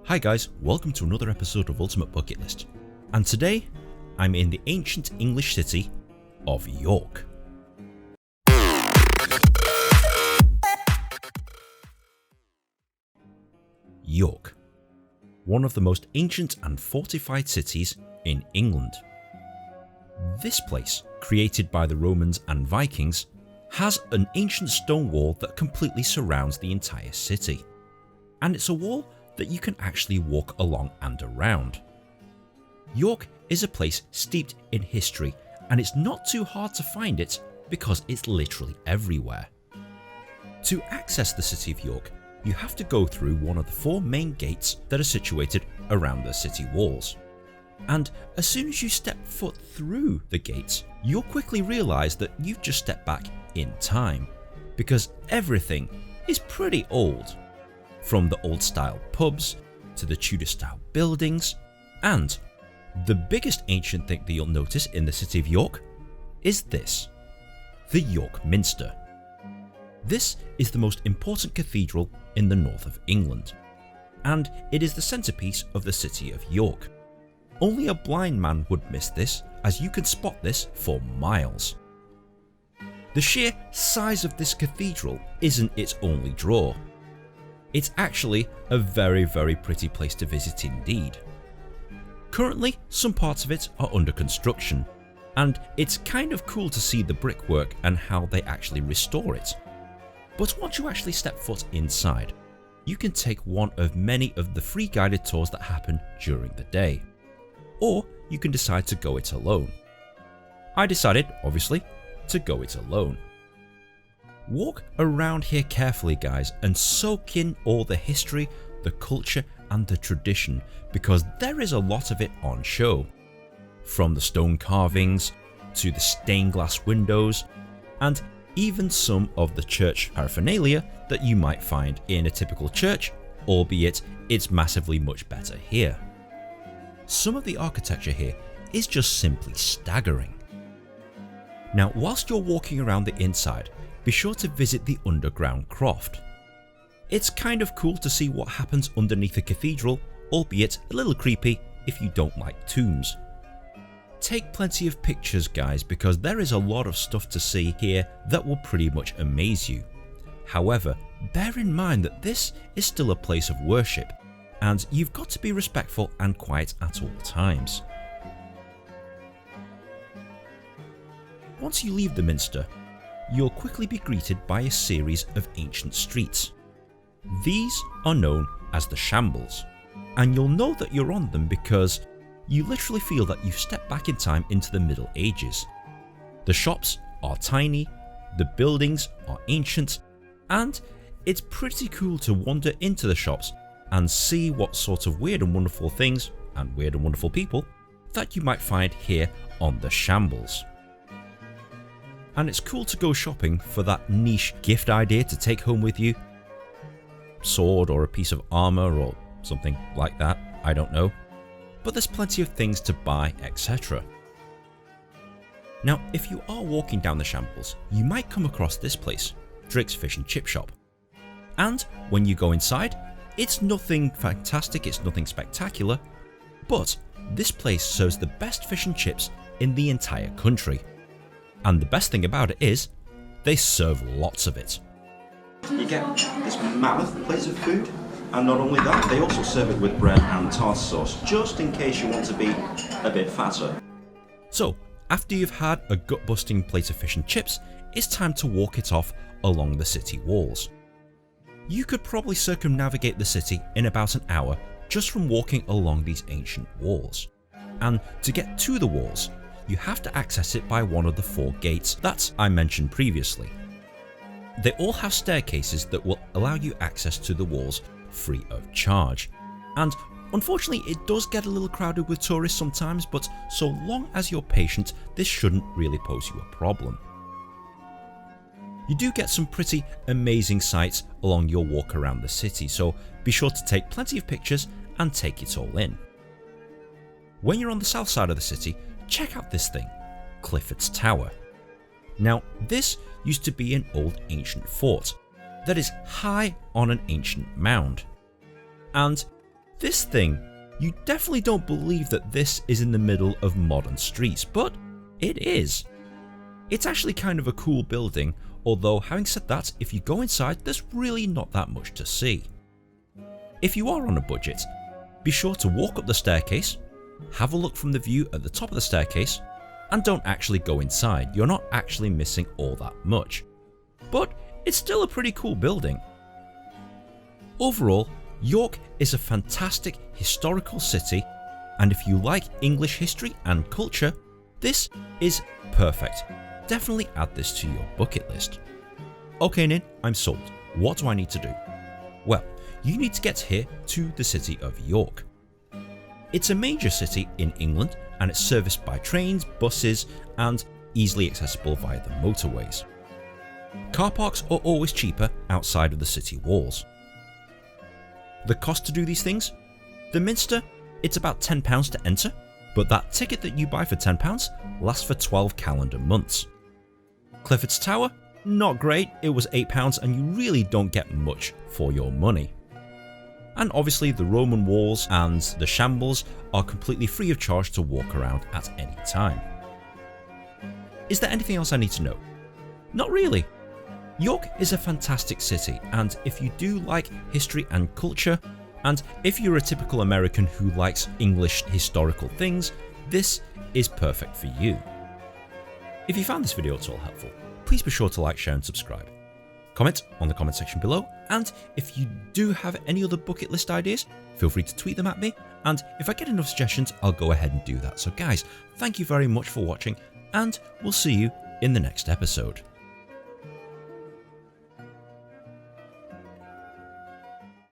Hi guys, welcome to another episode of Ultimate Bucket List, and today I'm in the ancient English city of York. York, one of the most ancient and fortified cities in England. This place, created by the Romans and Vikings, has an ancient stone wall that completely surrounds the entire city, and it's a wall that you can actually walk along and around. York is a place steeped in history, and it's not too hard to find it because it's literally everywhere. To access the city of York, you have to go through one of the four main gates that are situated around the city walls. And as soon as you step foot through the gates, you'll quickly realise that you've just stepped back in time, because everything is pretty old. From the old style pubs to the Tudor style buildings, and the biggest ancient thing that you'll notice in the city of York is this: the York Minster. This is the most important cathedral in the north of England, and it is the centrepiece of the city of York. Only a blind man would miss this, as you can spot this for miles. The sheer size of this cathedral isn't its only draw. It's actually a very pretty place to visit indeed. Currently, some parts of it are under construction, and it's kind of cool to see the brickwork and how they actually restore it. But once you actually step foot inside, you can take one of many of the free guided tours that happen during the day, or you can decide to go it alone. I decided, obviously, to go it alone. Walk around here carefully, guys, and soak in all the history, the culture and the tradition, because there is a lot of it on show. From the stone carvings to the stained glass windows, and even some of the church paraphernalia that you might find in a typical church, albeit it's massively much better here. Some of the architecture here is just simply staggering. Now, whilst you're walking around the inside, be sure to visit the underground croft. It's kind of cool to see what happens underneath the cathedral, albeit a little creepy if you don't like tombs. Take plenty of pictures, guys, because there is a lot of stuff to see here that will pretty much amaze you. However, bear in mind that this is still a place of worship, and you've got to be respectful and quiet at all times. Once you leave the Minster, you'll quickly be greeted by a series of ancient streets. These are known as the Shambles, and you'll know that you're on them because you literally feel that you've stepped back in time into the Middle Ages. The shops are tiny, the buildings are ancient, and it's pretty cool to wander into the shops and see what sort of weird and wonderful things and weird and wonderful people that you might find here on the Shambles. And it's cool to go shopping for that niche gift idea to take home with you. Sword or a piece of armour or something like that, I don't know. But there's plenty of things to buy, etc. Now, if you are walking down the Shambles, you might come across this place, Drake's Fish and Chip Shop. And when you go inside, it's nothing fantastic, it's nothing spectacular, but this place serves the best fish and chips in the entire country. And the best thing about it is, they serve lots of it. You get this mammoth plate of food, and not only that, they also serve it with bread and tartar sauce, just in case you want to be a bit fatter. So, after you've had a gut-busting plate of fish and chips, it's time to walk it off along the city walls. You could probably circumnavigate the city in about an hour just from walking along these ancient walls. And to get to the walls, you have to access it by one of the four gates that I mentioned previously. They all have staircases that will allow you access to the walls free of charge. And unfortunately, it does get a little crowded with tourists sometimes, but so long as you're patient, this shouldn't really pose you a problem. You do get some pretty amazing sights along your walk around the city, so be sure to take plenty of pictures and take it all in. When you're on the south side of the city, check out this thing, Cliffords Tower. Now, this used to be an old ancient fort that is high on an ancient mound, and This thing, you definitely don't believe that this is in the middle of modern streets, but it is. It's actually kind of a cool building, although having said that, if you go inside, there's really not that much to see. If you are on a budget, be sure to walk up the staircase, have a look from the view at the top of the staircase, and don't actually go inside. You're not actually missing all that much. But it's still a pretty cool building. Overall, York is a fantastic historical city, and if you like English history and culture, this is perfect. Definitely add this to your bucket list. Okay Nin, I'm sold. What do I need to do? Well, you need to get here to the city of York. It's a major city in England and it's serviced by trains, buses and easily accessible via the motorways. Car parks are always cheaper outside of the city walls. The cost to do these things? The Minster, it's about £10 to enter, but that ticket that you buy for £10 lasts for 12 calendar months. Cliffords Tower? Not great, it was £8 and you really don't get much for your money. And obviously the Roman walls and the Shambles are completely free of charge to walk around at any time. Is there anything else I need to know? Not really. York is a fantastic city, and if you do like history and culture, and if you're a typical American who likes English historical things, this is perfect for you. If you found this video at all helpful, please be sure to like, share and subscribe. Comment on the comment section below, and if you do have any other bucket list ideas, feel free to tweet them at me, and if I get enough suggestions, I'll go ahead and do that. So guys, thank you very much for watching, and we'll see you in the next episode.